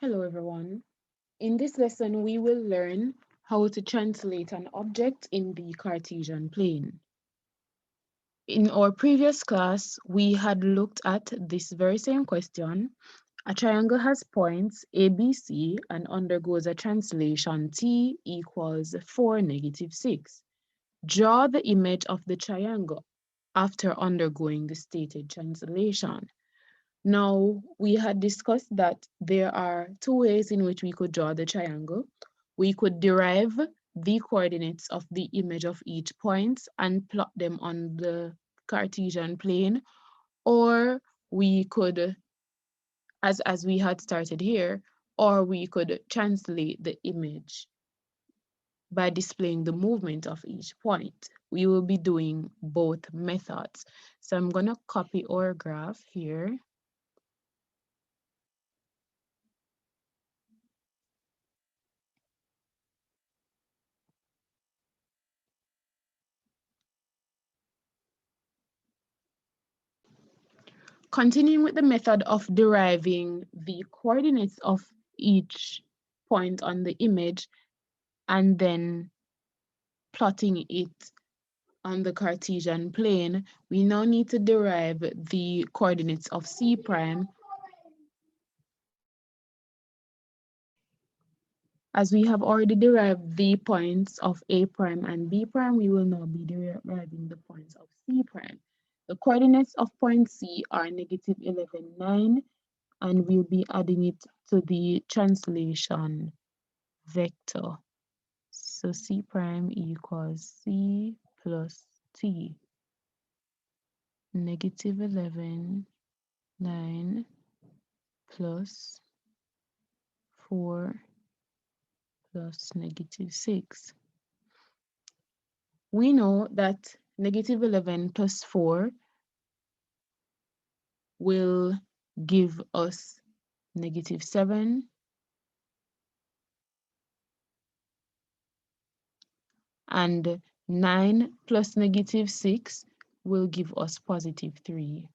Hello everyone. In this lesson, we will learn how to translate an object in the Cartesian plane. In our previous class, we had looked at this very same question. A triangle has points ABC and undergoes a translation t equals 4, -6. Draw the image of the triangle after undergoing the stated translation. Now, we had discussed that there are two ways in which we could draw the triangle. We could derive the coordinates of the image of each point and plot them on the Cartesian plane, or we could, as we had started here, or we could translate the image by displaying the movement of each point. We will be doing both methods. So I'm going to copy our graph here. Continuing with the method of deriving the coordinates of each point on the image and then plotting it on the Cartesian plane, we now need to derive the coordinates of C prime. As we have already derived the points of A prime and B prime, we will now be deriving the points of C prime. The coordinates of point C are -11, 9, and we'll be adding it to the translation vector. So C prime equals C plus T, -11, 9 plus 4 plus -6. We know that -11 plus 4 will give us -7, and 9 plus -6 will give us +3.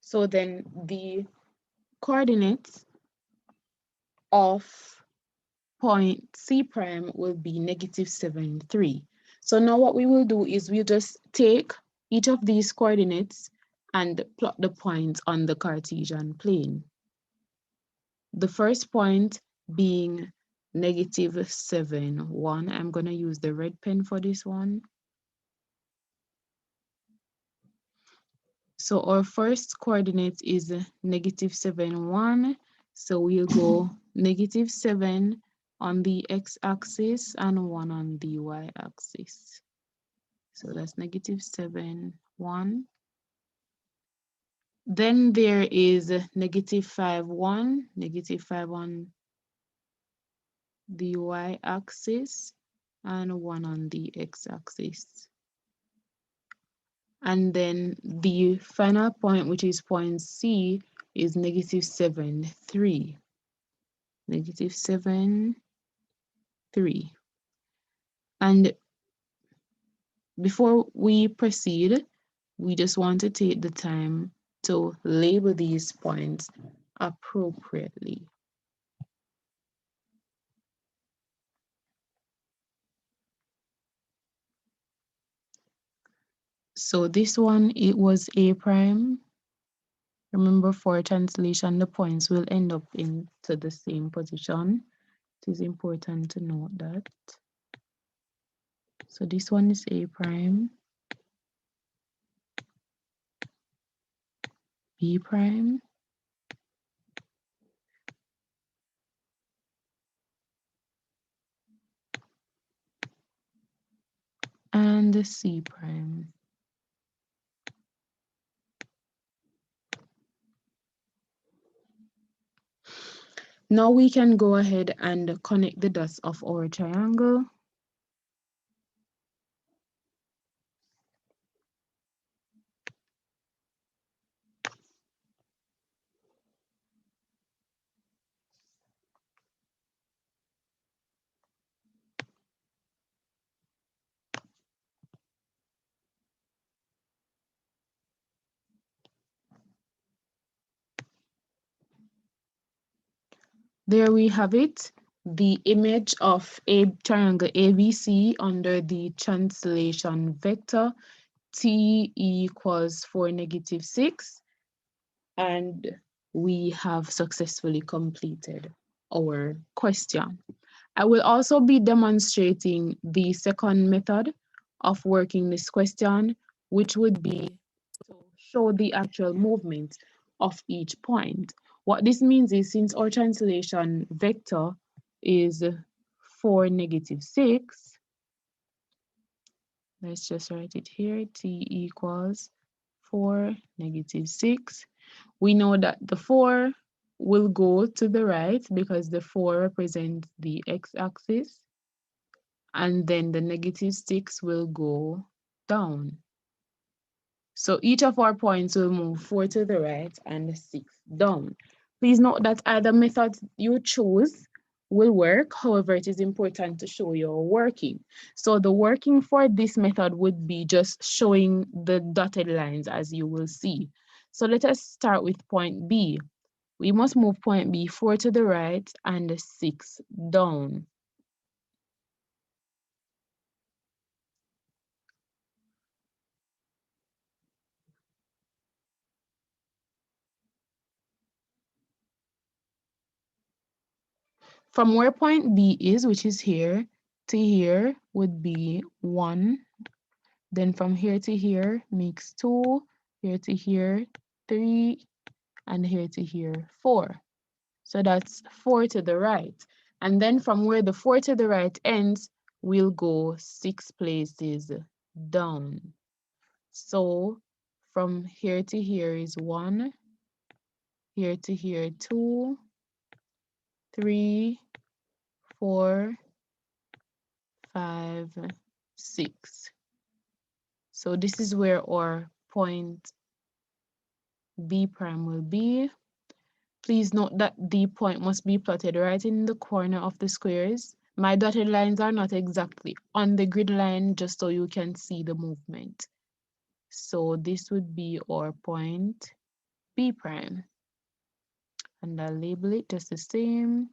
So then the coordinates of point C prime will be -7, 3. So now what we will do is we'll just take each of these coordinates and plot the points on the Cartesian plane. The first point being -7, 1. I'm going to use the red pen for this one. So our first coordinate is -7, 1. So we'll go -7 on the x-axis and 1 on the y-axis. So that's -7, 1. Then there is -5, 1, -5 on the y-axis and 1 on the x-axis. And then the final point, which is point C, is -7, 3. -7, 3. And before we proceed, we just want to take the time to label these points appropriately. So this one, it was A prime. Remember, for translation, the points will end up into the same position. It is important to note that. So this one is A prime, B prime, and C prime. Now we can go ahead and connect the dots of our triangle. There we have it, the image of a triangle ABC under the translation vector t equals 4, -6, and we have successfully completed our question. I will also be demonstrating the second method of working this question, which would be to show the actual movement of each point. What this means is, since our translation vector is 4, -6, let's just write it here, t equals 4, -6. We know that the 4 will go to the right because the 4 represents the x-axis, and then the -6 will go down. So each of our points will move 4 to the right and 6 down. Please note that either method you choose will work. However, it is important to show your working. So the working for this method would be just showing the dotted lines, as you will see. So let us start with point B. We must move point B 4 to the right and 6 down. From where point B is, which is here, to here would be 1. Then from here to here makes 2, here to here 3, and here to here 4. So that's 4 to the right. And then from where the 4 to the right ends, we'll go 6 places down. So from here to here is 1, here to here 2, 3, 4, 5, 6. So this is where our point B prime will be. Please note that the point must be plotted right in the corner of the squares. My dotted lines are not exactly on the grid line, just so you can see the movement. So this would be our point B prime. And I'll label it just the same.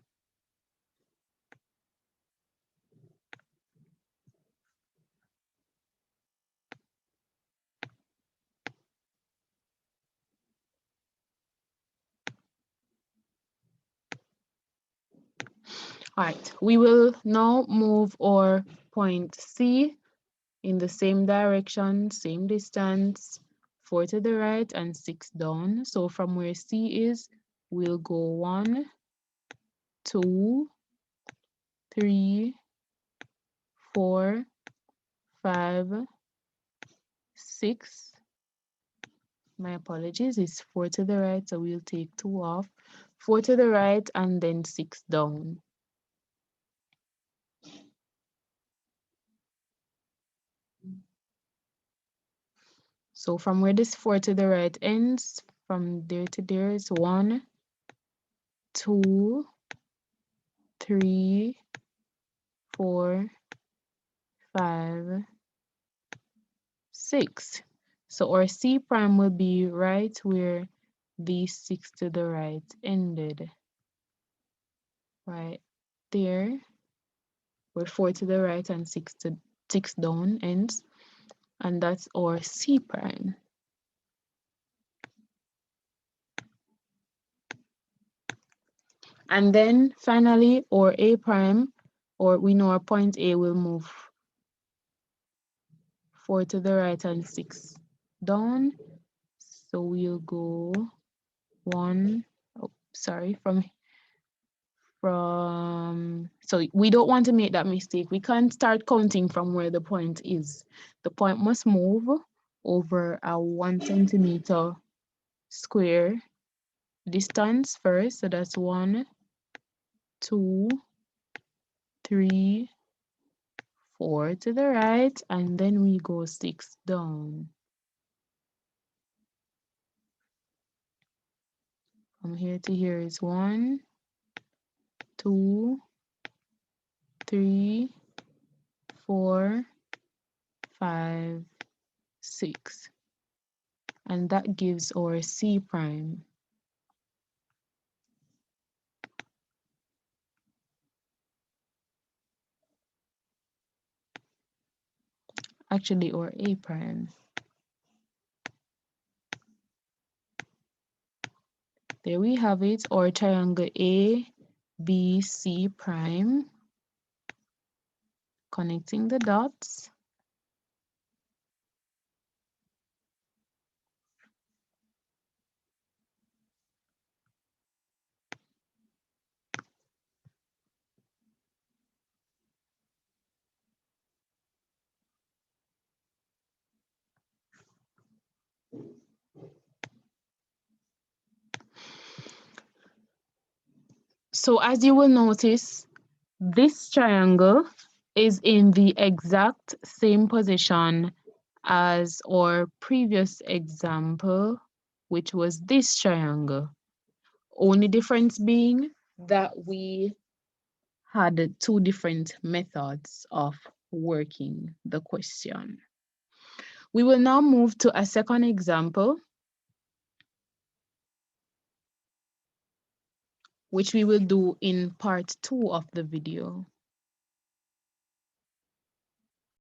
All right, we will now move our point C in the same direction, same distance, 4 to the right and 6 down. So from where C is, we'll go 1, 2, 3, 4, 5, 6. My apologies, it's 4 to the right, so we'll take 2 off. 4 to the right and then 6 down. So from where this 4 to the right ends, from there to there is 1, 2, 3, 4, 5, 6. So our C prime will be right where the 6 to the right ended. Right there, where 4 to the right and 6 down ends. And that's our C prime. And then finally, our A prime, or we know our point A will move 4 to the right and 6 down. So we'll go 1, oh, sorry, so we don't want to make that mistake. We can't start counting from where the point is. The point must move over a 1 centimeter square distance first. So that's 1, 2, 3, 4 to the right, and then we go 6 down. From here to here is 1, 2, 3, 4, 5, 6. And that gives our C prime. actually, or A prime. There we have it, or triangle A, B, C prime. Connecting the dots. So as you will notice, this triangle is in the exact same position as our previous example, which was this triangle. Only difference being that we had two different methods of working the question. We will now move to a second example, which we will do in part 2 of the video.